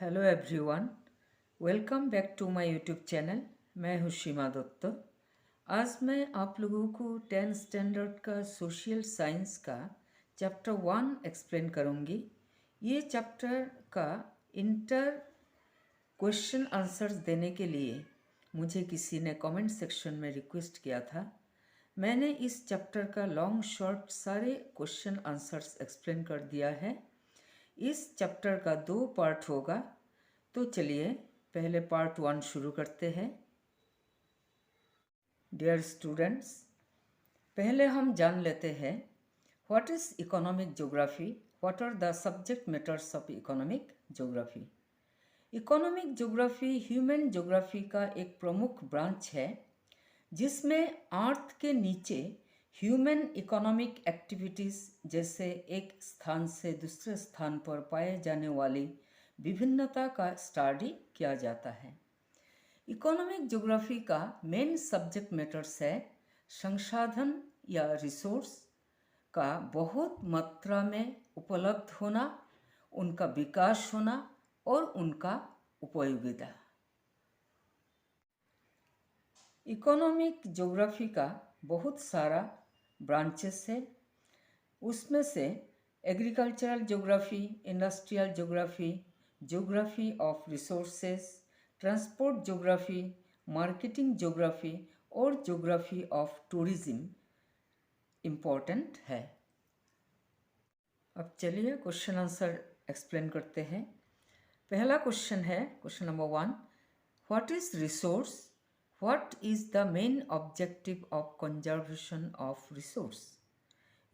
Hello everyone, welcome back to my YouTube channel. मैं हूँ सीमा दत्त। आज मैं आप लोगों को 10th स्टैंडर्ड का सोशल साइंस का चैप्टर 1 एक्सप्लेन करूँगी। ये चैप्टर का इंटर क्वेश्चन आंसर्स देने के लिए मुझे किसी ने कमेंट सेक्शन में रिक्वेस्ट किया था। मैंने इस चैप्टर का लॉन्ग शॉर्ट सारे क्वेश्चन आंसर्स एक्सप्लेन कर दिया है। इस चैप्टर का 2 पार्ट होगा, तो चलिए पहले पार्ट 1 शुरू करते हैं। डियर स्टूडेंट्स, पहले हम जान लेते हैं what is economic geography, what are the subject matters of economic geography. Economic geography human geography का एक प्रमुख ब्रांच है जिसमें अर्थ के नीचे ह्यूमन इकोनॉमिक एक्टिविटीज़ जैसे एक स्थान से दूसरे स्थान पर पाए जाने वाली विभिन्नता का स्टडी किया जाता है। इकोनॉमिक ज्योग्राफी का मेन सब्जेक्ट मैटर्स है संसाधन या रिसोर्स का बहुत मात्रा में उपलब्ध होना, उनका विकास होना और उनका उपयोगिता। इकोनॉमिक ज्योग्राफी का बहुत सारा ब्रांचेस है। उसमें से agricultural geography, industrial geography, geography of resources, transport geography, marketing geography और ज्योग्राफी ऑफ टूरिज्म इम्पोर्टेंट है। अब चलिए क्वेश्चन आंसर एक्सप्लेन करते हैं। पहला क्वेश्चन है question number 1, what is resource? What is the main objective of conservation of resource?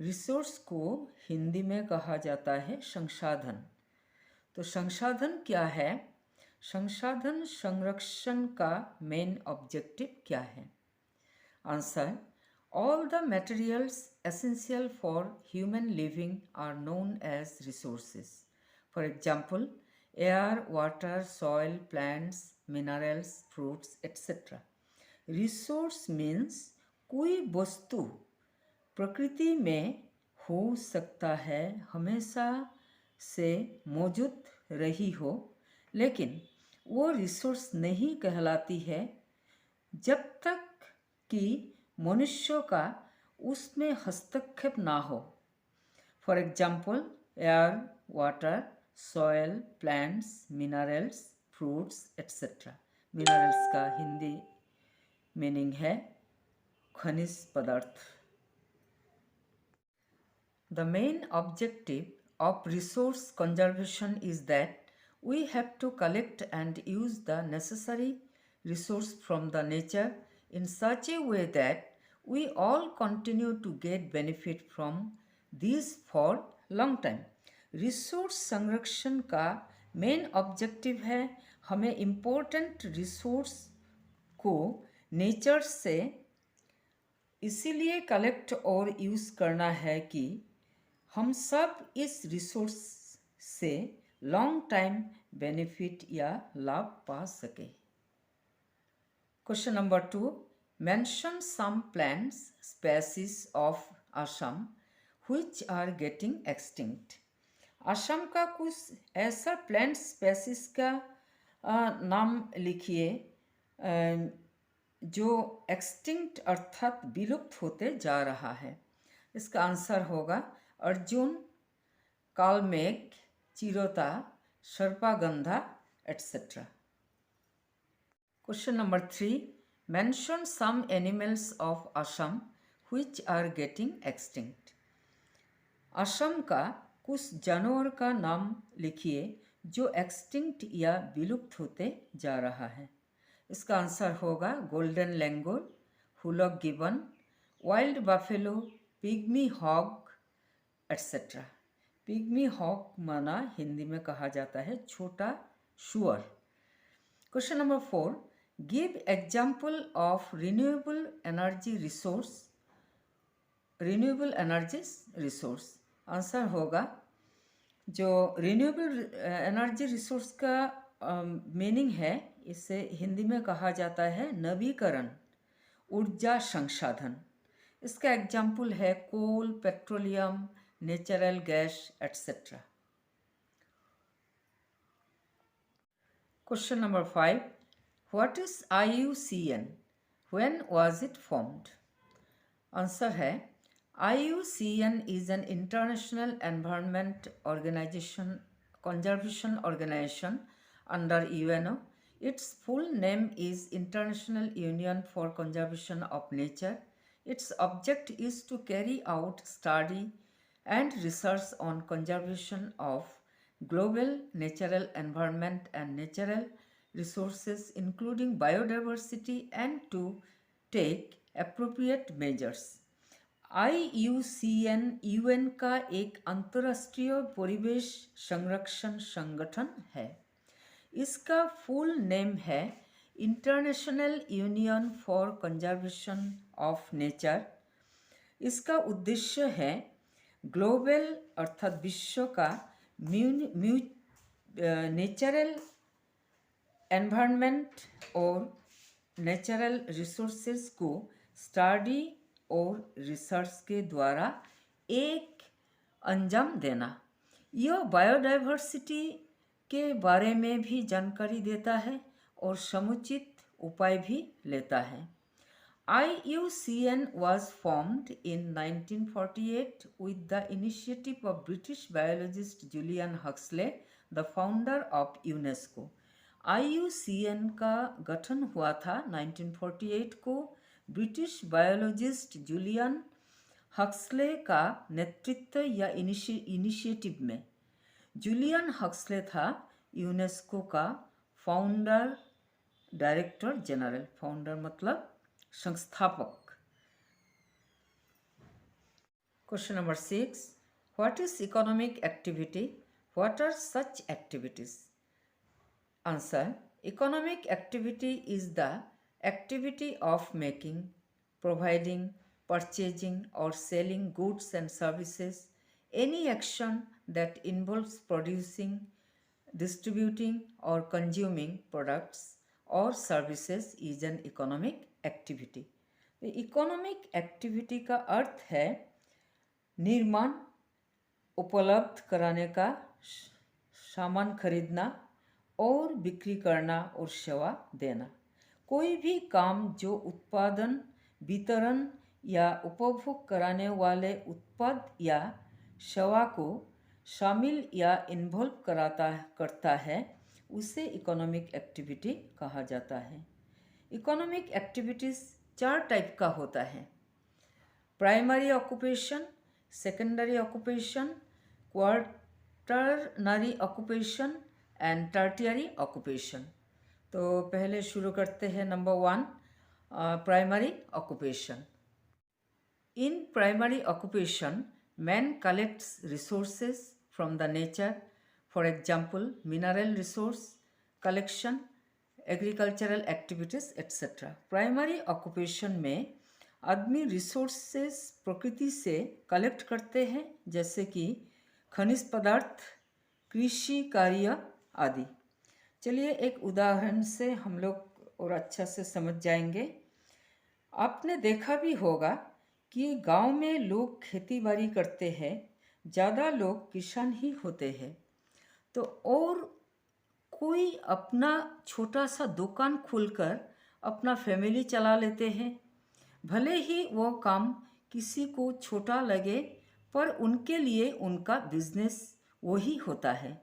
Resource को हिंदी में कहा जाता है संसाधन। तो संसाधन क्या है? संसाधन संरक्षण का मेन ऑब्जेक्टिव क्या है? Answer, all the materials essential for human living are known as resources. For example, air, water, soil, plants, minerals, fruits, etc. Resource means कोई वस्तु प्रकृति में हो सकता है हमेशा से मौजूद रही हो, लेकिन वो रिसोर्स नहीं कहलाती है जब तक कि मनुष्यों का उसमें हस्तक्षेप ना हो। For example, air, water, soil, plants, minerals, fruits etcetera. Minerals का हिंदी मीनिंग है खनिज पदार्थ। The main objective of resource conservation is that we have to collect and use the necessary resource from the nature in such a way that we all continue to get benefit from this for long time. Resource संरक्षण का main objective है हमें important resource को nature से इसीलिए collect और use करना है कि हम सब इस रिसोर्स से लॉन्ग टाइम बेनिफिट या लाभ पा सके। Question number 2, mention some plants species of Assam which are getting extinct. Assam का कुछ ऐसा प्लांट स्पेसीज का नाम लिखिए जो एक्सटिंक्ट अर्थात विलुप्त होते जा रहा है। इसका आंसर होगा अर्जुन, कालमेघ, चिरोता, सर्पागंधा etcetera. Question number 3, mention some animals of Assam which are getting extinct. Assam का कुछ जानवर का नाम लिखिए जो एक्सटिंक्ट या विलुप्त होते जा रहा है। इसका आंसर होगा golden langur, hoolock gibbon, wild buffalo, pygmy hog etcetera. Pygmy hog माना हिंदी में कहा जाता है छोटा शुअर। Question number 4, give example of renewable energy resource. Renewable energy resource answer होगा जो रिन्यूएबल एनर्जी रिसोर्स का मीनिंग है, इसे हिंदी में कहा जाता है नवीकरण ऊर्जा संसाधन। इसका एग्जाम्पल है coal, petroleum, natural gas etcetera. Question number 5. What is IUCN? When was it formed? Answer है IUCN is an international environment organization, conservation organization under UNO. Its full name is International Union for Conservation of Nature. Its object is to carry out study and research on conservation of global natural environment and natural resources including biodiversity and to take appropriate measures. IUCN UN का एक अंतर्राष्ट्रीय परिवेश संरक्षण संगठन है. इसका full name है international union for conservation of nature. इसका उद्देश्य है ग्लोबल अर्थात विश्व का नेचुरल एनवायरनमेंट और नेचुरल रिसोर्सेज को स्टडी और रिसर्च के द्वारा एक अंजाम देना. यह बायोडाइवर्सिटी के बारे में भी जानकारी देता है और समुचित उपाय भी लेता है. IUCN was formed in 1948 with the initiative of British biologist Julian Huxley, the founder of UNESCO. IUCN का गठन हुआ था 1948 को ब्रिटिश बायोलॉजिस्ट जूलियन हक्सले का नेतृत्व या इनिशिएटिव में. जूलियन हक्सले था यूनेस्को का फाउंडर डायरेक्टर जनरल. फाउंडर मतलब संस्थापक. Question number 6. What is economic activity? What are such activities? Answer. Economic activity is the activity of making, providing, purchasing or selling goods and services. Any action that involves producing, distributing or consuming products or services is an economic activity. Economic activity का अर्थ है निर्माण, उपलब्ध कराने का, सामान खरीदना और बिक्री करना और सेवा देना. कोई भी काम जो उत्पादन, वितरण या उपभोग कराने वाले उत्पाद या सेवा को शामिल या इन्वॉल्व करता है उसे इकोनॉमिक एक्टिविटी कहा जाता है. इकोनॉमिक एक्टिविटीज़ 4 टाइप का होता है. Primary occupation, secondary occupation, quaternary occupation and tertiary occupation. तो पहले शुरू करते हैं number 1, primary occupation. In primary occupation man collects resources from the nature. For example mineral resource collection, agricultural activities etcetera. Primary occupation में आदमी resources प्रकृति से collect करते हैं जैसे कि खनिज पदार्थ, कृषि कार्य आदि. चलिए एक उदाहरण से हम लोग और अच्छा से समझ जाएंगे. आपने देखा भी होगा कि गांव में लोग खेती बाड़ी करते हैं, ज़्यादा लोग किसान ही होते हैं. तो और कोई अपना छोटा सा दुकान खोलकर अपना फैमिली चला लेते हैं. भले ही वो काम किसी को छोटा लगे पर उनके लिए उनका बिजनेस वही होता है.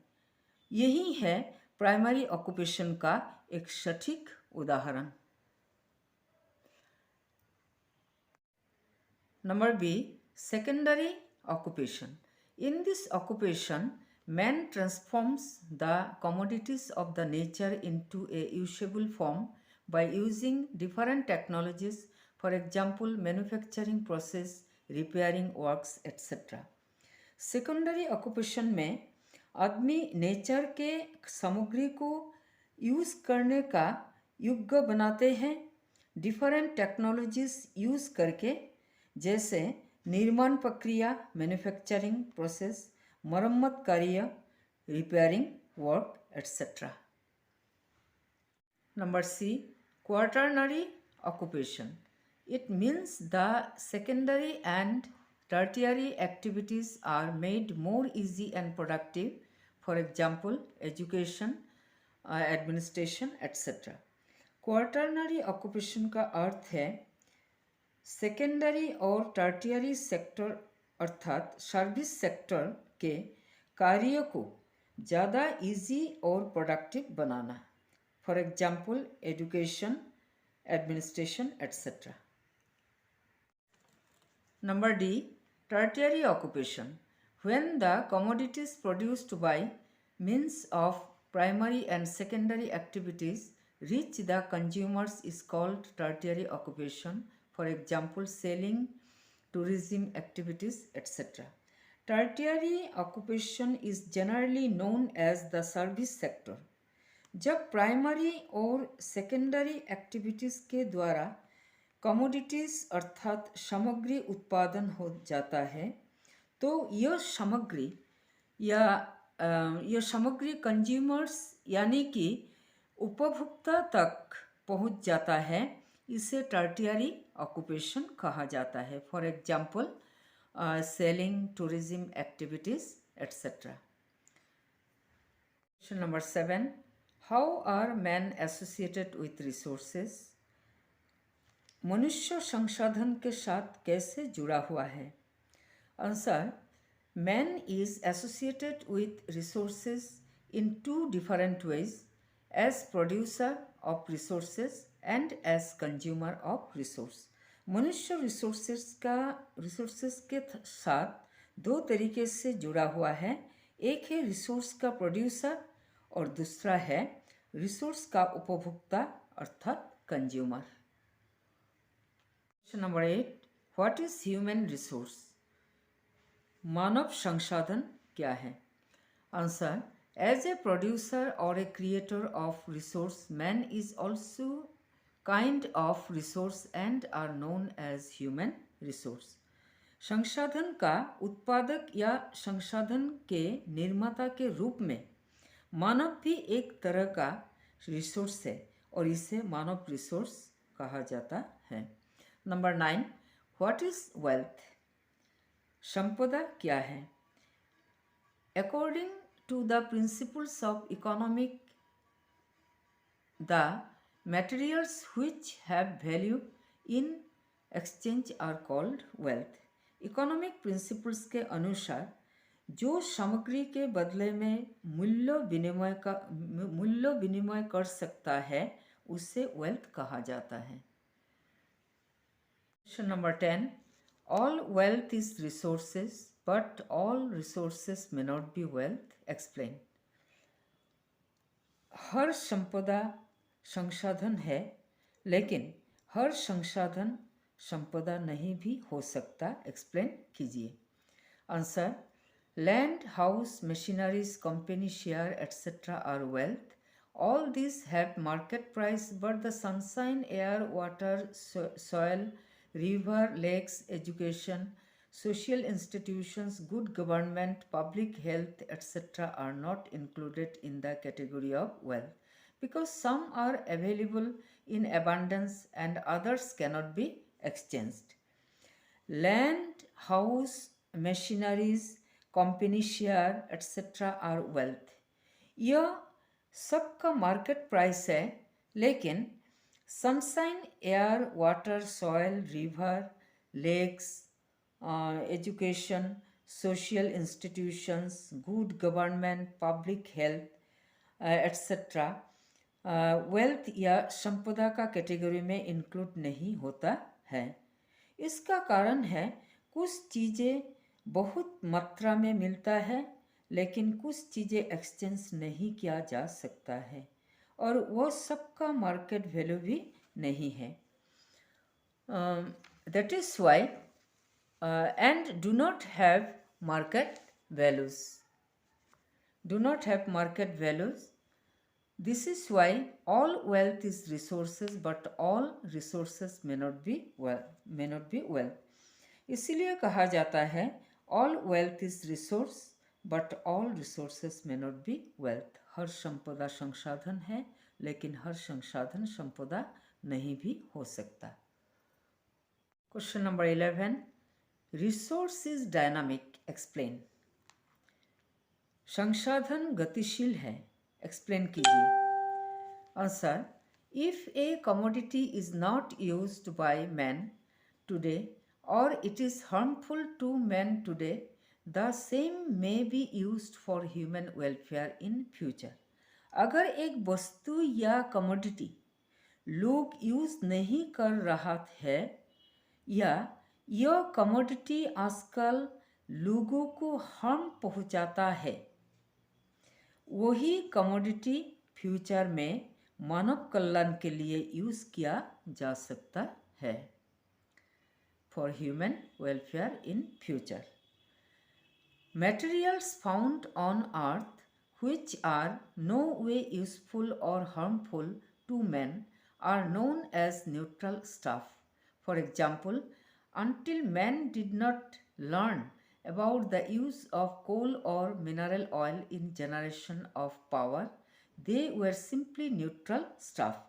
यही है प्राइमरी ऑक्यूपेशन का एक सटीक उदाहरण. Number B, secondary occupation. In this occupation man transforms the commodities of the nature into a usable form by using different technologies, for example manufacturing process, repairing works etc. Secondary occupation में आदमी nature के सामग्री को use करने का योग्य बनाते हैं डिफरेंट टेक्नोलॉजीज यूज़ करके, जैसे निर्माण प्रक्रिया मैन्युफैक्चरिंग प्रोसेस, मरम्मत कार्य repairing work etcetera. Number C, quaternary occupation. It means the secondary and tertiary activities are made more easy and productive. For example, education, administration etcetera. Quaternary occupation का अर्थ है secondary और tertiary sector अर्थात service sector के कार्यों को ज़्यादा easy और productive banana. For example education, administration etcetera. Number D, tertiary occupation. When the commodities produced by means of primary and secondary activities reach the consumers is called tertiary occupation. For example, selling, tourism activities, etc. Tertiary occupation is generally known as the service sector. जब primary और secondary activities के द्वारा commodities अर्थात सामग्री उत्पादन हो जाता है तो यह सामग्री कंज्यूमर्स यानी कि उपभोक्ता तक पहुंच जाता है, इसे टर्टियरी ऑक्यूपेशन कहा जाता है। For example selling, tourism activities etcetera. Question number 7, how are man associated with resources? मनुष्य संसाधन के साथ कैसे जुड़ा हुआ है? Answer, man is associated with resources in 2 different ways, as producer of resources and as consumer of resource. मनुष्य resources के साथ 2 तरीके से जुड़ा हुआ है। एक है रिसोर्स का प्रोड्यूसर और दूसरा है रिसोर्स का उपभोक्ता अर्थात consumer. Question number 8, what is human resource? मानव संसाधन क्या है? आंसर, एज ए प्रोड्यूसर और a creator of resource, man is also kind of resource and are known as human resource. संसाधन का उत्पादक या संसाधन के निर्माता के रूप में मानव भी एक तरह का रिसोर्स है और इसे मानव रिसोर्स कहा जाता है। Number 9, what is wealth? संपदा क्या है? According to the principles of economic, the materials which have value in exchange are called wealth. Economic principles के अनुसार जो सामग्री के बदले में मूल्य विनिमय कर सकता है उसे वेल्थ कहा जाता है। Question number 10, all wealth is resources but all resources may not be wealth, explain. हर संपदा संसाधन है लेकिन हर संसाधन संपदा नहीं भी हो सकता, एक्सप्लेन कीजिए। Answer, land, house, machineries, company share etcetera are wealth. All these have market price, but the sunshine, air, water, soil, river, lakes, education, social institutions, good government, public health, etc. are not included in the category of wealth because some are available in abundance and others cannot be exchanged. Land, house, machineries, company share, etc. are wealth. यह सबका market price है, लेकिन sunshine, air, water, soil, river, lakes, education, social institutions, good government, public health etcetera wealth या संपदा का category में include नहीं होता है। इसका कारण है कुछ चीज़ें बहुत मात्रा में मिलता है लेकिन कुछ चीज़ें एक्सचेंज नहीं किया जा सकता है और वो सबका मार्केट वैल्यू भी नहीं है। That is why and do not have market values, this is why all wealth is resources but all resources may not be wealth. इसीलिए कहा जाता है all wealth is resource but all resources may not be wealth. हर संपदा संसाधन है लेकिन हर संसाधन संपदा नहीं भी हो सकता। Question number 11, resource is dynamic, explain. संसाधन गतिशील है, एक्सप्लेन कीजिए। Answer: if a commodity is not used by man today or it is harmful to man today, the same may be used for human welfare in future. अगर एक वस्तु या commodity लोग use नहीं कर रहा है या यह कमोडिटी आजकल लोगों को हार्म पहुंचाता है, वही कमोडिटी फ्यूचर में मानव कल्याण के लिए यूज किया जा सकता है, for human welfare in future. Materials found on earth which are no way useful or harmful to man are known as neutral stuff. For example, until man did not learn about the use of coal or mineral oil in generation of power, they were simply neutral stuff.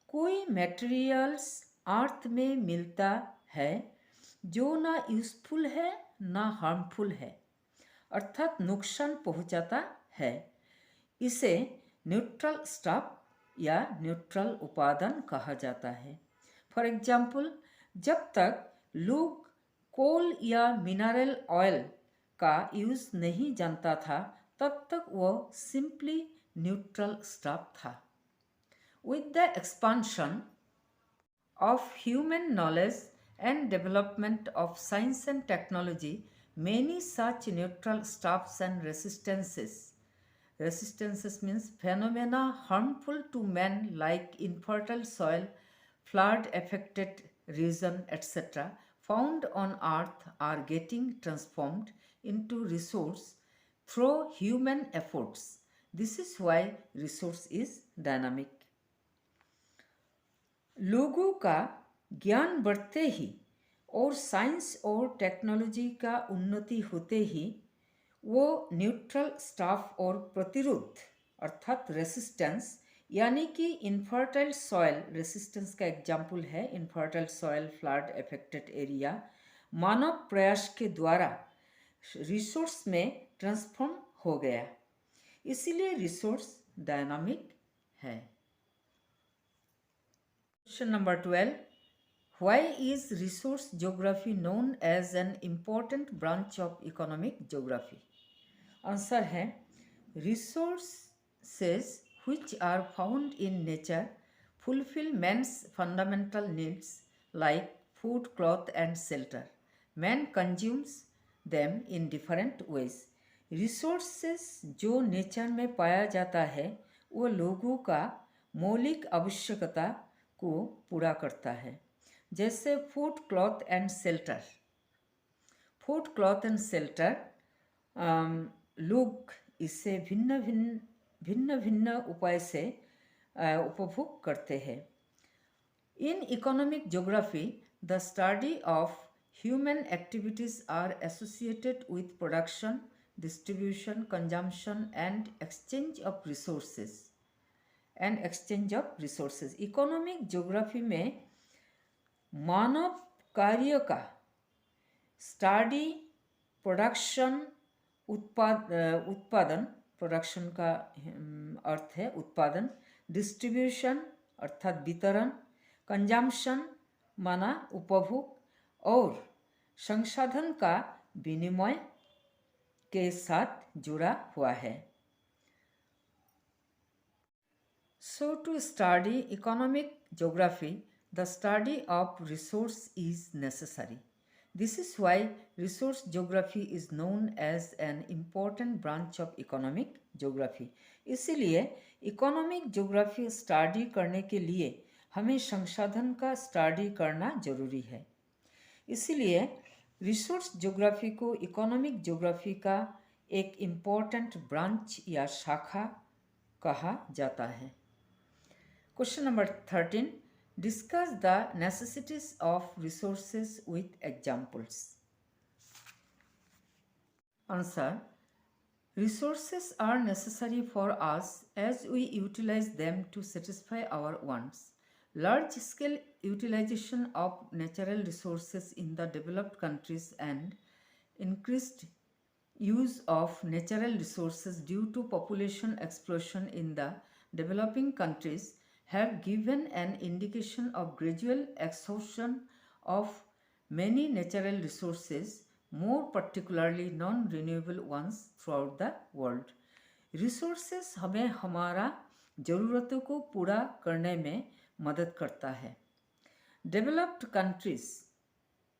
कोई materials अर्थ में मिलता है जो ना useful है ना harmful है, अर्थात नुकसान पहुंचाता है, इसे न्यूट्रल स्टफ या न्यूट्रल उपादान कहा जाता है. फॉर एग्जाम्पल, जब तक लोग कोल या मिनरल ऑयल का यूज नहीं जानता था, तब तक वह सिंपली न्यूट्रल स्टफ था. With the expansion of human knowledge and development of science and technology, many such neutral stuffs and resistances means phenomena harmful to man like infertile soil, flood affected region, etc. found on earth are getting transformed into resource through human efforts. This is why resource is dynamic. लोगों का ज्ञान बढ़ते ही और science और technology का उन्नति होते ही वो न्यूट्रल स्टाफ और प्रतिरोध अर्थात रेसिस्टेंस, यानी कि इनफर्टाइल सॉइल रेसिस्टेंस का एग्जाम्पल है infertile soil, flood affected area, मानव प्रयास के द्वारा रिसोर्स में ट्रांसफॉर्म हो गया, इसीलिए रिसोर्स डायनामिक है. Question number 12. Why is resource geography known as an important branch of economic geography? Answer है, resources which are found in nature fulfill man's fundamental needs like food, cloth and shelter. Man consumes them in different ways. Resources जो nature में पाया जाता है वो लोगों का मौलिक आवश्यकता को पूरा करता है, जैसे food, cloth and shelter. Food, cloth and shelter लोग इसे भिन्न भिन्न उपाय से उपभोग करते हैं. In economic geography the study of human activities are associated with production, distribution, consumption and exchange of resources economic geography में मानव कार्य का स्टडी, प्रोडक्शन उत्पादन, प्रोडक्शन का अर्थ है उत्पादन, डिस्ट्रीब्यूशन अर्थात वितरण, कंजम्पशन माना उपभोग और संसाधन का विनिमय के साथ जुड़ा हुआ है. So to study economic geography, the study of resource is necessary. This is why resource geography is known as an important branch of economic geography. इसीलिए इकोनॉमिक ज्योग्राफी स्टडी करने के लिए हमें संसाधन का स्टडी करना जरूरी है. इसीलिए रिसोर्स ज्योग्राफी को इकोनॉमिक ज्योग्राफी का एक इम्पोर्टेंट ब्रांच या शाखा कहा जाता है. Question number 13. Discuss the necessities of resources with examples. Answer. Resources are necessary for us as we utilize them to satisfy our wants. Large-scale utilization of natural resources in the developed countries and increased use of natural resources due to population explosion in the developing countries have given an indication of gradual exhaustion of many natural resources, more particularly non-renewable ones throughout the world. Resources हमें हमारा ज़रूरतों को पूरा करने में मदद करता है. डेवलप्ड कंट्रीज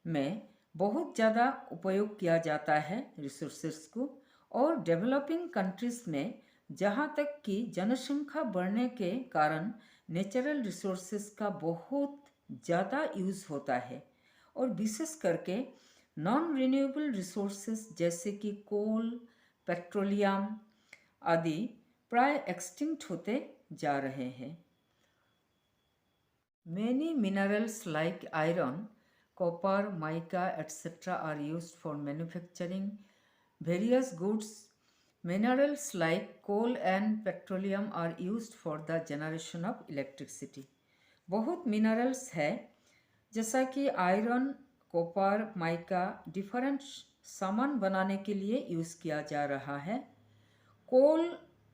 में बहुत ज़्यादा उपयोग किया जाता है रिसोर्सेस को, और डेवलपिंग कंट्रीज में जहाँ तक कि जनसंख्या बढ़ने के कारण नेचुरल रिसोर्सेस का बहुत ज़्यादा यूज़ होता है, और विशेष करके नॉन रिन्यूएबल रिसोर्सेस जैसे कि कोल, पेट्रोलियम आदि प्राय एक्सटिंक्ट होते जा रहे हैं. Many minerals like iron, copper, mica, etc. are used for manufacturing various goods. Minerals like coal and petroleum are used for the generation of electricity. बहुत मिनरल्स है जैसा कि आयरन, कॉपर, माइका डिफरेंट सामान बनाने के लिए यूज़ किया जा रहा है. कोल,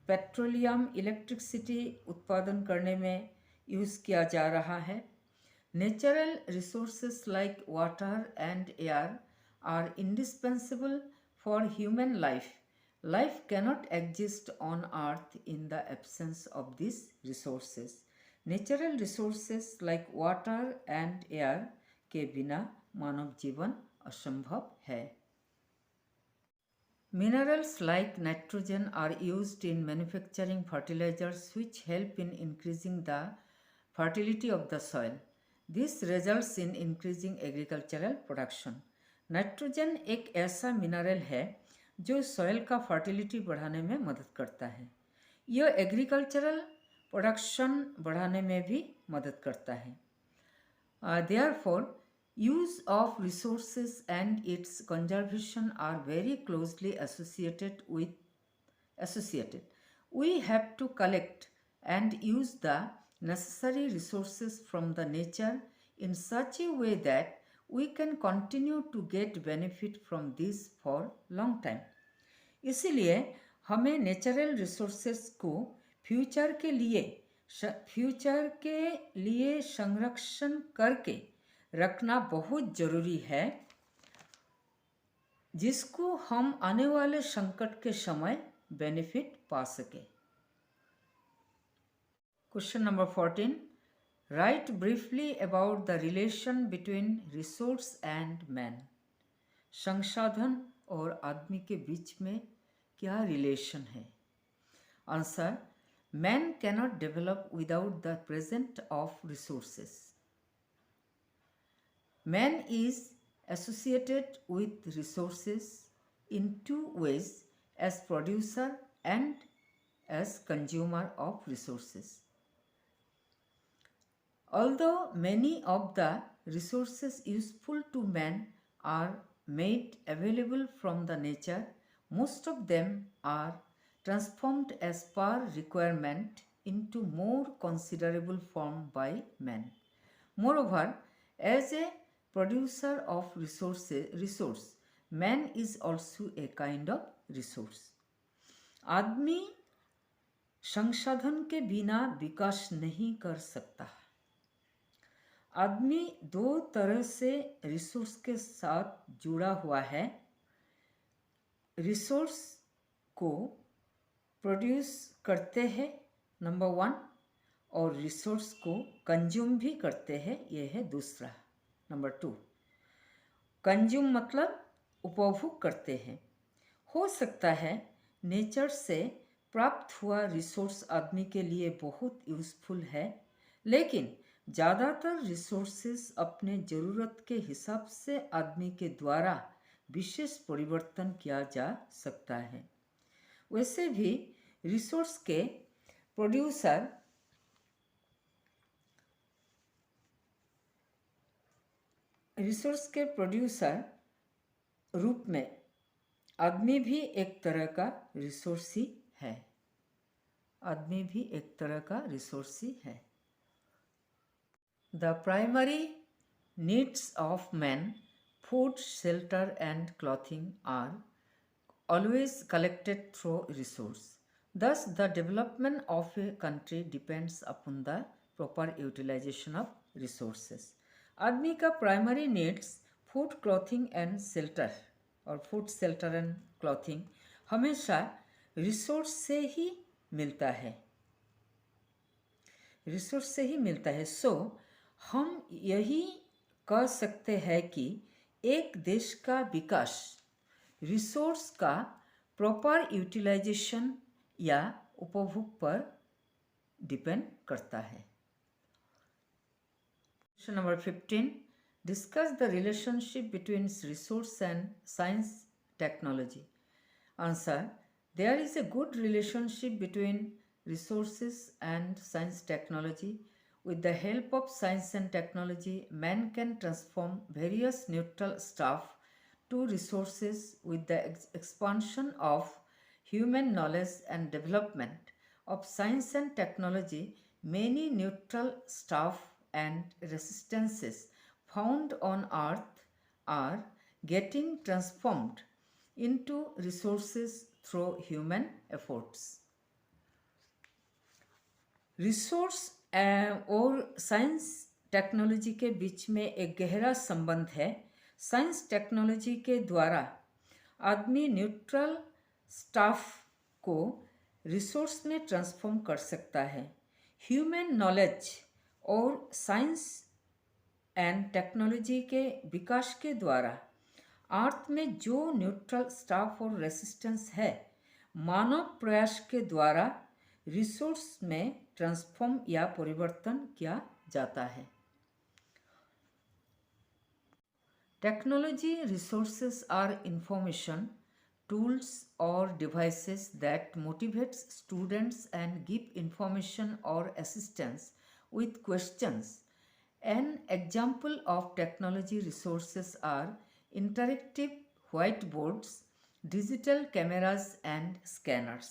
पेट्रोलियम इलेक्ट्रिसिटी उत्पादन करने में यूज़ किया जा रहा है. Natural resources like water and air are indispensable for human life. Life cannot exist on earth in the absence of these resources. Natural resources like water and air के बिना मानव जीवन असंभव है. Minerals like nitrogen are used in manufacturing fertilizers which help in increasing the fertility of the soil. This results in increasing agricultural production. Nitrogen एक ऐसा mineral है जो soil का फर्टिलिटी बढ़ाने में मदद करता है. यह एग्रीकल्चरल प्रोडक्शन बढ़ाने में भी मदद करता है. Therefore, use of resources and its conservation are very closely associated. We have to collect and use the necessary resources from the nature in such a way that we can continue to get benefit from this for long time. इसीलिए हमें natural resources को future के लिए संरक्षण करके रखना बहुत ज़रूरी है, जिसको हम आने वाले संकट के समय बेनिफिट पा सके. Question number 14. Write briefly about the relation between resource and man. संसाधन और आदमी के बीच में क्या रिलेशन है? Answer: Man cannot develop without the presence of resources. Man is associated with resources in two ways, as producer and as consumer of resources. Although many of the resources useful to man are made available from the nature, most of them are transformed as per requirement into more considerable form by man. Moreover, as a producer of resource, man is also a kind of resource. आदमी संसाधन के बिना विकास नहीं कर सकता. आदमी दो तरह से रिसोर्स के साथ जुड़ा हुआ है. रिसोर्स को प्रोड्यूस करते हैं नंबर 1, और रिसोर्स को कंज्यूम भी करते हैं, यह है दूसरा नंबर 2. कंज्यूम मतलब उपभोग करते हैं. हो सकता है नेचर से प्राप्त हुआ रिसोर्स आदमी के लिए बहुत यूज़फुल है, लेकिन ज़्यादातर रिसोर्सेस अपने ज़रूरत के हिसाब से आदमी के द्वारा विशेष परिवर्तन किया जा सकता है. वैसे भी रिसोर्स के प्रोड्यूसर रूप में आदमी भी एक तरह का रिसोर्स ही है. The primary needs of man, food, shelter and clothing, are always collected through resource. Thus, the development of a country depends upon the proper utilization of resources. आदमी का primary needs food, clothing and shelter और food, shelter and clothing हमेशा resource से ही मिलता है, resource से ही मिलता है। सो हम यही कह सकते हैं कि एक देश का विकास रिसोर्स का प्रॉपर यूटिलाइजेशन या उपभोग पर डिपेंड करता है। Question number 15, discuss the relationship between resource and science technology. Answer, there is a good relationship between resources and science technology. With the help of science and technology, man can transform various neutral stuff to resources. With the expansion of human knowledge and development of science and technology, many neutral stuff and resistances found on earth are getting transformed into resources through human efforts. Resource और science technology के बीच में एक गहरा संबंध है। Science technology के द्वारा आदमी न्यूट्रल स्टाफ को रिसोर्स में ट्रांसफॉर्म कर सकता है। ह्यूमन नॉलेज और साइंस एंड टेक्नोलॉजी के विकास के द्वारा अर्थ में जो न्यूट्रल स्टाफ और रेसिस्टेंस है, मानव प्रयास के द्वारा रिसोर्स में ट्रांसफॉर्म या परिवर्तन किया जाता है। Technology resources are information, tools or devices that motivates students and give information or assistance with questions. An example of technology resources are interactive whiteboards, digital cameras and scanners.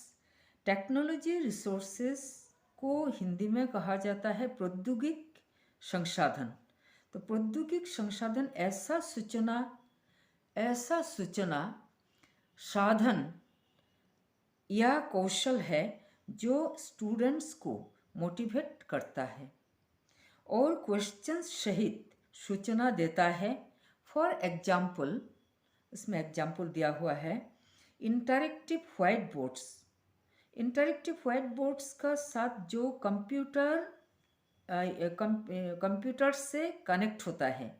Technology resources को हिंदी में कहा जाता है प्रौद्योगिक संसाधन। तो प्रौद्योगिक संसाधन ऐसा सूचना साधन या कौशल है जो स्टूडेंट्स को मोटिवेट करता है और क्वेश्चंस सहित सूचना देता है। फॉर एग्जाम्पल, इसमें एग्जाम्पल दिया हुआ है interactive white boards. Interactive white boards का साथ जो कंप्यूटर से कनेक्ट होता है,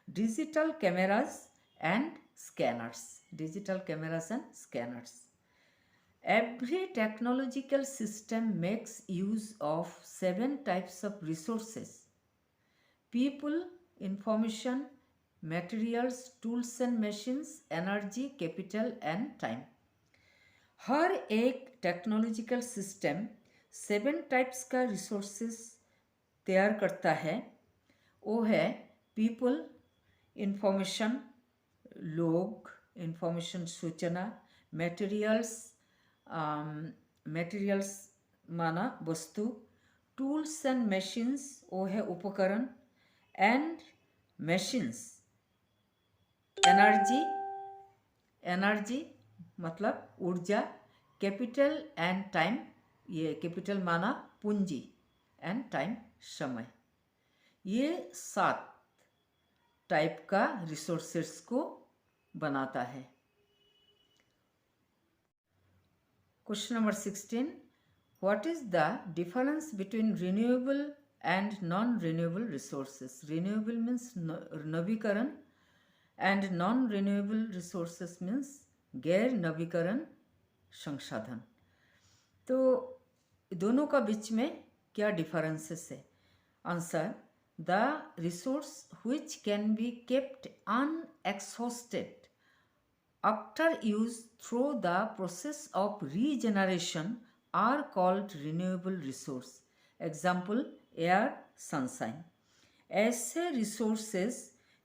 digital cameras and scanners, digital cameras and scanners. Every technological system makes use of 7 types of resources: people, information, materials, tools and machines, energy, capital and time. हर एक technological system 7 types का resources तैयार करता है। वो है people, information, लोग, information सूचना, materials माना वस्तु, टूल्स एंड मशीन्स वो है उपकरण, एंड मशीन्स एनर्जी मतलब ऊर्जा, कैपिटल एंड टाइम, ये कैपिटल माना पूंजी, एंड टाइम समय। ये 7 टाइप का रिसोर्सेस को बनाता है। Question number 16, what is the difference between renewable and non renewable resources? Renewable means नवीकरण and non renewable resources means गैर नवीकरण संसाधन। तो दोनों का बीच में क्या डिफरेंसेस है? Answer, the resource which can be kept unexhausted after use through the process of regeneration are called renewable resource. Example, air, sunshine. ऐसे resources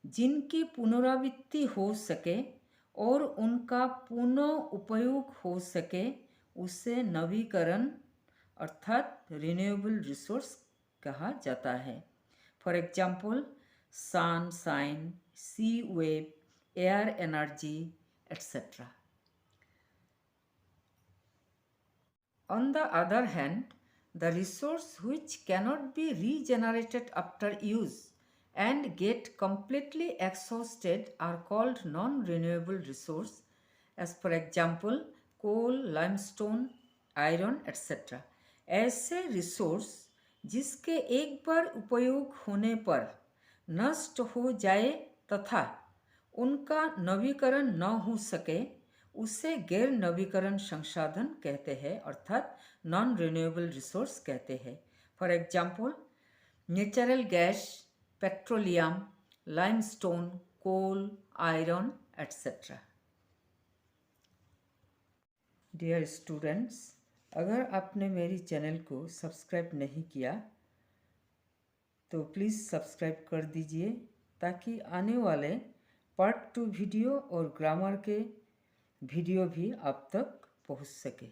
जिनकी पुनरावृत्ति हो सके और उनका पुनः उपयोग हो सके उसे नवीकरण अर्थात रिन्यूएबल रिसोर्स कहा जाता है। For example, sunshine, sea wave, air energy, etc. On the other hand, The resource which cannot be regenerated after use and get completely exhausted are called non-renewable resource, as for example coal, limestone, iron etc. ऐसे resource जिसके एक बार उपयोग होने पर नष्ट हो जाए तथा उनका नवीकरण न हो सके उसे गैर नवीकरण संसाधन कहते हैं, अर्थात नॉन रिन्यूएबल रिसोर्स कहते हैं. For example natural gas, petroleum, limestone, coal, iron etc. Dear students, अगर आपने मेरी चैनल को सब्सक्राइब नहीं किया तो प्लीज़ सब्सक्राइब कर दीजिए ताकि आने वाले पार्ट 2 वीडियो और ग्रामर के वीडियो भी आप तक पहुंच सके.